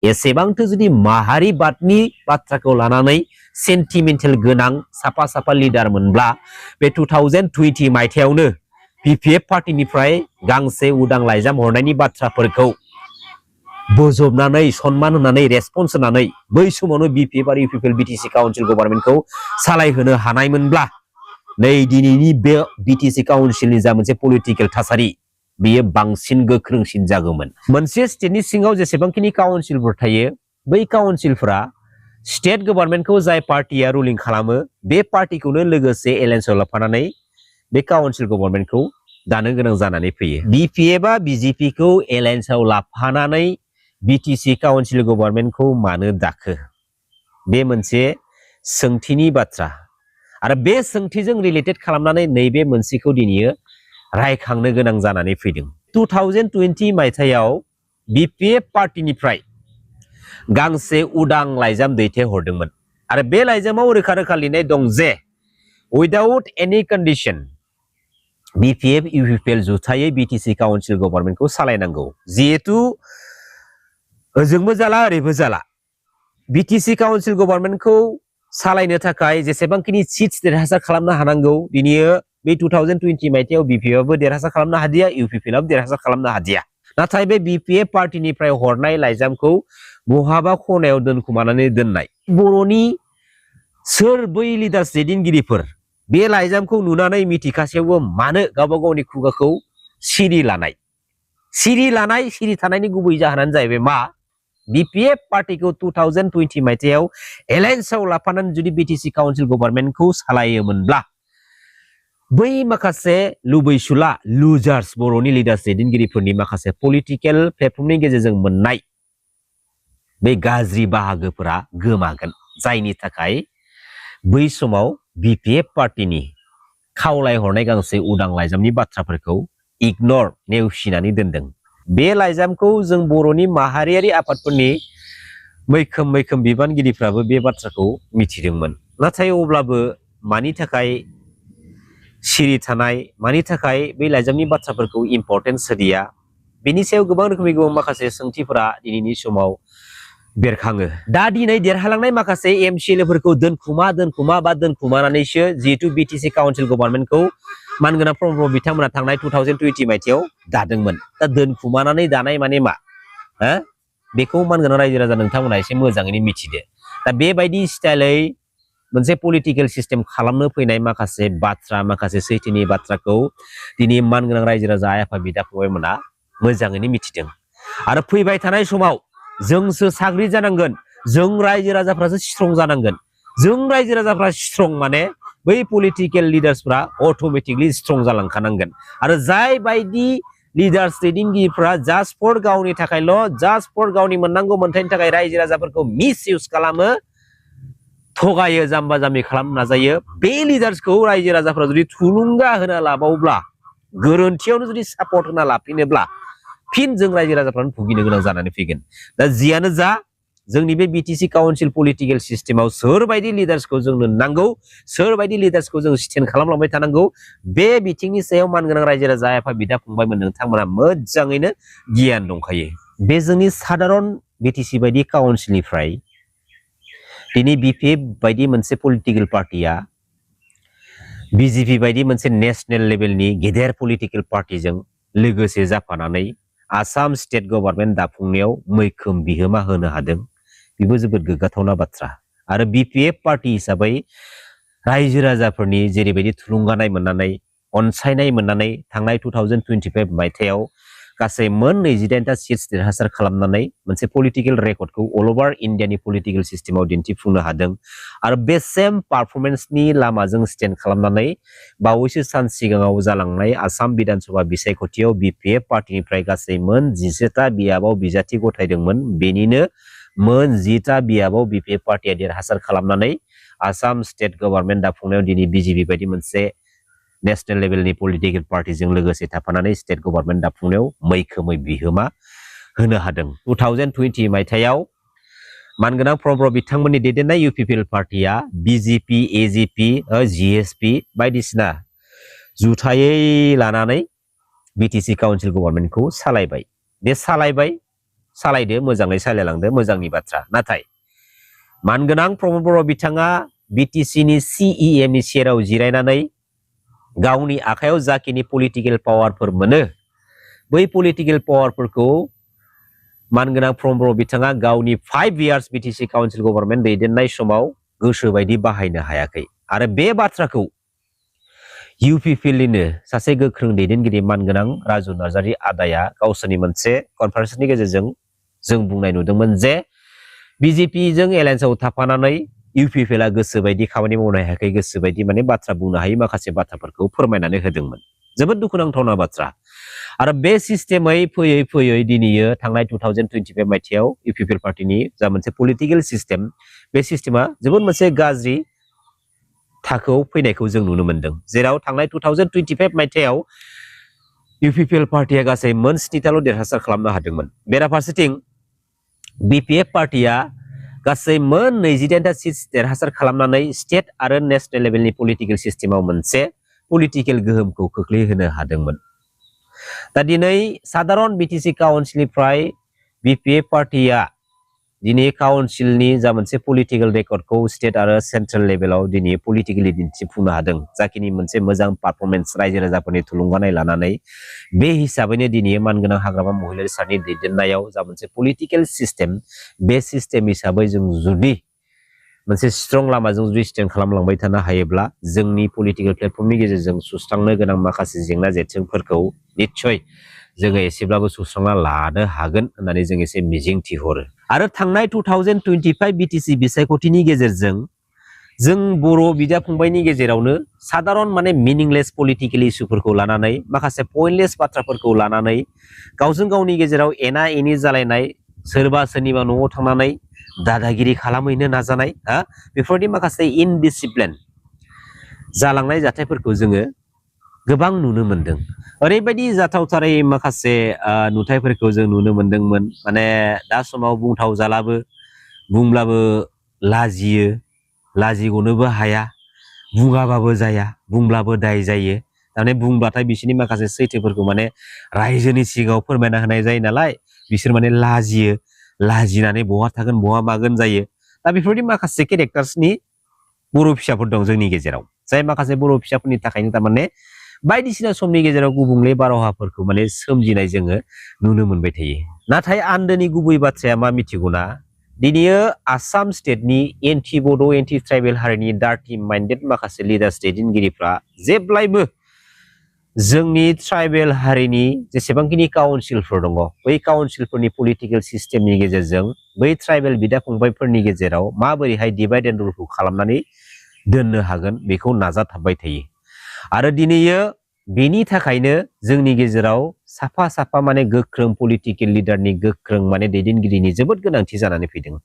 एसेबांथो जुदि माहारिबादनि बाथ्राखौ लानानै सेन्टिमेन्टेल गोनां साफा साफा लिडार मोनब्ला बे 2020 मायथाइयावनो BPF पार्टीनिफ्राय गांसे उदां लाइजाम हरनायनि बाथ्राफोरखौ बोजबनानै सन्मान होनानै रेसपन्स होनानै बै समावनो BPF आरो UPPL BTC काउन्सिल गभर्नमेन्टखौ सालायहोनो हानायमोनब्ला नै दिनैनि बे BTC काउन्सिलनि जा मोनसे पलिटिकेल थासारि बेयो बांसिन गोख्रोंसिन जागौमोन। मोनसे स्टेटनि सिङाव जेसेबांखिनि काउन्सिलफोर थायो बै काउन्सिलफोरा स्टेट गभर्नमेन्टखौ जाय पार्टिया रुलिं खालामो बे पार्टिखौनो लोगोसे एलायन्सआव लाफानानै बे काउन्सिल गभर्नमेन्टखौ दानो गोनां जानानै फैयो। BPF आ BJP खौ एलायन्सआव लाफानानै BTC काउन्सिल गभर्नमेन्टखौ मानो दाखो? बे मोनसे सोंथिनि बाथ्रा आरो बे सोंथिजों रिलेटेड खालामनानै नैबे मोनसेखौ दिनै रायखांनो गोनां जानानै फैदों। 2020 मायथाइयाव BPF पार्टीनिफ्राय गांसे उदां लाइजाम दैथायहरदोंमोन आरो बे लाइजामाव रोखा रोखा लिरनाय दं जे without any condition BPF UPPL जुथायै BTC काउन्सिल गभर्नमेन्टखौ सालायनांगौ। जिहेतु ओजोंबो जाला ओरैबो जाला BTC काउन्सिल गभर्नमेन्टखौ सालायनो थाखाय जेसेबांखिनि सीट्स देरहासार खालामनो हानांगौ दिनै बे 2020 मायथाइयाव BPF आबो देरहासार खालामनो हादिया UPPL आबो देरहासार खालामनो हादिया। नाथाय बे BPF पार्टीनिफ्राय हरनाय लाइजामखौ बहाबा खनायाव दोनखुमानानै दोननाय बर'नि सोर बै लिडार्स दैदेनगिरिफोर बे लाइजामखौ नुनानै मिथिखासेयावबो मानो गावबा गावनि खुगाखौ सिरि थानायनि गुबै जाहोनानो जाहैबाय मा BPF पार्टीखौ 2020 मायथाइयाव एलायन्सआव लाफानानै जुदि BTC काउन्सिल गभर्नमेन्टखौ सालायोमोनब्ला बै माखासे लुबैसुला लुजार्स बर'नि लिडार्स दैदेनगिरिफोरनि माखासे पलिटिकेल प्लेटफर्मनि गेजेरजों मोननाय बे गाज्रि बाहागोफोरा गोमागोन। जायनि थाखाय बै समाव BPF पार्टीनि खावलाय हरनाय गांसे उदां लाइजामनि बाथ्राफोरखौ इगनर नेवसिनानै दोनदों। बे लाइजामखौ जों बर'नि माहारियारि आफादफोरनि मैखोम बिबानगिरिफ्राबो बे बाथ्राखौ मिथिदोंमोन। नाथाय अब्लाबो मानि थाखाय सिरि थानाय, मानि थाखाय बै लाइजामनि बाथ्राफोरखौ इम्पर्टेन्स होदिया, बेनि सायाव गोबां रोखोमनि माखासे सोंथिफोरा दिनैनि समाव बेरखाङो। दा दिनै देरहालांनाय माखासे MCLAफोरखौ दोनखुमानानैसो जिहेतु BTC काउन्सिल गभर्नमेन्टखौ मानगोनां प्रम'द बिथांमोना थांनाय 2020 मायथाइयाव दादोंमोन। दा दोनखुमानानै दानाय माने मा? बेखौ मानगोनां रायजो राजा नोंथांमोना एसे मोजाङैनो मिथिदो। दा बेबायदि स्टाइलै मोनसे पलिटिकेल सिस्टेम खालामनो फैनाय माखासे बाथ्रा, माखासे सैथोनि बाथ्राखौ दिनै मानगोनां रायजो राजा आइ आफा बिदा फंबायमोना मोजाङैनो मिथिदों। आरो फैबाय थानाय समाव जोंसो साग्रिद जानांगोन, जों रायजो राजाफ्रासो स्ट्रं जानांगोन। जों रायजो राजाफ्रा स्ट्रं माने बै पलिटिकेल लिडार्सफ्रा अट'मेटिकलि स्ट्रं जालांखानांगोन। आरो जाय बायदि लिडार्स दैदेनगिरिफ्रा जास्ट फर गावनि थाखायल', जास्ट फर गावनि मोननांगौ मोन्थायनि थाखाय रायजो राजाफोरखौ मिस इउज खालामो, थगायो, जाम्बा जाम्बि खालामनो नाजायो, बे लिडार्सखौ रायजो राजाफ्रा जुदि थुलुंगा होना लाबावब्ला, गोरोन्थियावनो जुदि सापर्ट होना लाफिनोब्ला फिन जों रायजो राजाफ्रानो भुगिनो गोनां जानानै फैगोन। दा जियानो जा जोंनि बे BTC काउन्सिल पलिटिकेल सिस्टेमाव सोरबायदि लिडार्सखौ जोंनो नांगौ, सोरबायदि लिडार्सखौ जों स्टेन्ड खालामलांबाय थानांगौ, बे बिथिंनि सायाव मानगोनां रायजो राजा आफा बिदा फंबायमोन नोंथांमोना मोजाङैनो गियान दंखायो। बे जोंनि साधारन BTC बायदि काउन्सिलनिफ्राय दिनै BPF बायदि मोनसे पलिटिकेल पार्टिया BJP बायदि मोनसे नेशनेल लेभेलनि गेदेर पलिटिकेल पार्टिजों लोगोसे जाफानानै आसाम स्टेट गभर्नमेन्ट दाफुंनायाव मैखोम बिहोमा होनो हादों। बेबो जोबोद गोग्गाथावना बाथ्रा। आरो BPF पार्टी हिसाबै रायजो राजाफोरनि जेरैबायदि थुलुंगानाय मोननानै, अनसायनाय मोननानै थांनाय 2025 मायथाइयाव गासै मोन 29टा सीट्स देरहासार खालामनानै मोनसे पलिटिकेल रेकर्डखौ अल ओभार इन्डियानि पलिटिकेल सिस्टेमाव दिन्थिफुंनो हादों। आरो बे सेम पारफरमेन्सनि लामाजों स्टेन्ड खालामनानै बावैसो सान सिगाङाव जालांनाय आसाम बिधानसभा बिसायख'थियाव BPF पार्टीनिफ्राय गासै मोन 11टा बियाबाव बिजाथि गथायदोंमोन। बेनिनो मोन 10टा बियाबाव BPF पार्टीया देरहासार खालामनानै आसाम स्टेट गभर्नमेन्ट दाफुंनायाव दिनै BJP बायदि मोनसे नेशनेल लेभेलनि पलिटिकेल पार्टीजों लोगोसे थाफानानै स्टेट गभर्नमेन्ट दाफुंनायाव मैखोमै बिहोमा होनो हादों। 2020 मायथाइयाव मानगोनां प्रम'द बिथांमोननि दैदेननाय UPPL पार्टीया BJP, AJP, GSP बायदिसिना जुथायै लानानै BTC काउन्सिल गभर्नमेन्टखौ सालायबाय। बे सालायबाय, सालायदो मोजाङै सालायलांदो मोजांनि बाथ्रा नाथाय मानगोनां प्रमद बर' बिथाङा बिटिसि नि CEM नि सेराव जिरायनानै गावनि आखायाव जाखिनि पलिटिकेल पावारफोर मोनो बै पलिटिकेल पावारफोरखौ मानगोनां प्रमद बर' बिथाङा गावनि 5 years बिटिसि काउन्सिल गभर्नमेन्ट दैदेननाय समाव गोसो बायदि बाहायनो हायाखै आरो बे बाथ्राखौ UPPLनिनो सासे गोख्रों दैदेनगिरि मानगोनां राजु नार्जारी आदाया गावसोरनि मोनसे कनफारेन्सनि गेजेरजों जों बुंनाय नुदोंमोन जे BJP जों एलायन्सआव थाफानानै UPPLआ गोसो बायदि खामानि मावनो हायाखै गोसो बायदि माने बाथ्रा बुंनो हायै माखासे बाथ्राफोरखौ फोरमायनानै होदोंमोन जोबोद दुखुनांथावना बाथ्रा आरो बे सिस्टेमै फैयै फैयै दिनैयो थांनाय 2025 मायथाइयाव UPPL पार्टीनि जा मोनसे पलिटिकेल सिस्टेम बे सिस्टेमा जोबोद मोनसे गाज्रि थाखोआव फैनायखौ जों नुनो मोनदों जेराव थांनाय 2025 मायथाइयाव UPPL पार्टीया गासै मोन 7थाल' देरहासार खालामनो हादोंमोन बेराफारसेथिं BPF पार्टीया गासै मोन 28था सिट देरहासार खालामनानै स्टेट आरो नेशनेल लेभेलनि पलिटिकेल सिस्टेमाव मोनसे पलिटिकेल गोहोमखौ खोख्लैहोनो हादोंमोन दा दिनै साधारन बिटिसि काउन्सिलनिफ्राय BPF पार्टीया दिनै काउन्सिलनि जा मोनसे पलिटिकेल रेकर्डखौ स्टेट आरो सेन्ट्रेल लेभेलाव दिनै पलिटिकेलि दिन्थिफुंनो हादों जाखिनि मोनसे मोजां पारफरमेन्स रायजो राजाफोरनि थुलुंगानाय लानानै बे हिसाबैनो दिनै मानगोनां हाग्रामा महिलारी सारनि दैदेननायाव जा मोनसे पलिटिकेल सिस्टेम बे सिस्टेम हिसाबै जों जुदि मोनसे स्ट्रं लामाजों जुदि स्टेन्ड खालामलांबाय थानो हायोब्ला जोंनि पलिटिकेल प्लेटफर्मनि गेजेरजों सुस्रांनो गोनां माखासे जेंना जेथोफोरखौ निश्चय जोङो एसेब्लाबो सुस्रांना लानो हागोन होननानै जों एसे मिजिंथिहरो आरो थांनाय 2025 बिटिसि बिसायख'थिनि गेजेरजों जों बर' बिदा फंबायनि गेजेरावनो साधारन माने मिनिंलेस पलिटिकेल इस्युफोरखौ लानानै माखासे पइन्टलेस बाथ्राफोरखौ लानानै गावजों गावनि गेजेराव एना एनि जालायनाय सोरबा सोरनिबा न'आव थांनानै दादागिरि खालामहैनो नाजानाय बेफोरबायदि माखासे इनडिसिप्लिन जालांनाय जाथायफोरखौ जोङो गोबां नुनो मोनदों ओरैबायदि जाथावथारै माखासे नुथायफोरखौ जों नुनो मोनदोंमोन माने दा समाव बुंथाव जालाबो बुंब्लाबो लाजियो लाजिगनोबो हाया बुङाबाबो जाया बुंब्लाबो दाय जायो माने बुंब्लाथाय बिसोरनि माखासे सैथोफोरखौ माने रायजोनि सिगाङाव फोरमायना होनाय जायो नालाय बिसोर माने लाजियो लाजिनानै बहा थागोन बहा मागोन जायो दा बेफोरबायदि माखासे केरेक्टार्सनि बर' फिसाफोर दं जोंनि गेजेराव जाय माखासे बर' फिसाफोरनि थाखायनो थारमाने बायदिसिना समनि गेजेराव गुबुंले बारहावाफोरखौ माने सोमजिनाय जोङो नुनो मोनबाय थायो नाथाय आन्दोनि गुबै बाथ्राया मा मिथिगौना दिनैयो आसाम स्टेटनि एन्टि बड' एन्टि ट्राइबेल हारिनि डार्टि माइन्डेड माखासे लिडार्स दैदेनगिरिफ्रा जेब्लायबो जोंनि ट्राइबेल हारिनि जेसेबांखिनि काउन्सिलफोर दङ बै काउन्सिलफोरनि पलिटिकेल सिस्टेमनि गेजेरजों बै ट्राइबेल बिदा फंबायफोरनि गेजेराव माबोरैहाय डिभाइड एन्ड रुलखौ खालामनानै दोननो हागोन बेखौ नाजाथाबबाय थायो आरो दिनैयो बेनि थाखायनो जोंनि गेजेराव साफा साफा माने गोख्रों पलिटिकेल लिडारनि गोख्रों माने दैदेनगिरिनि जोबोद गोनांथि जानानै फैदों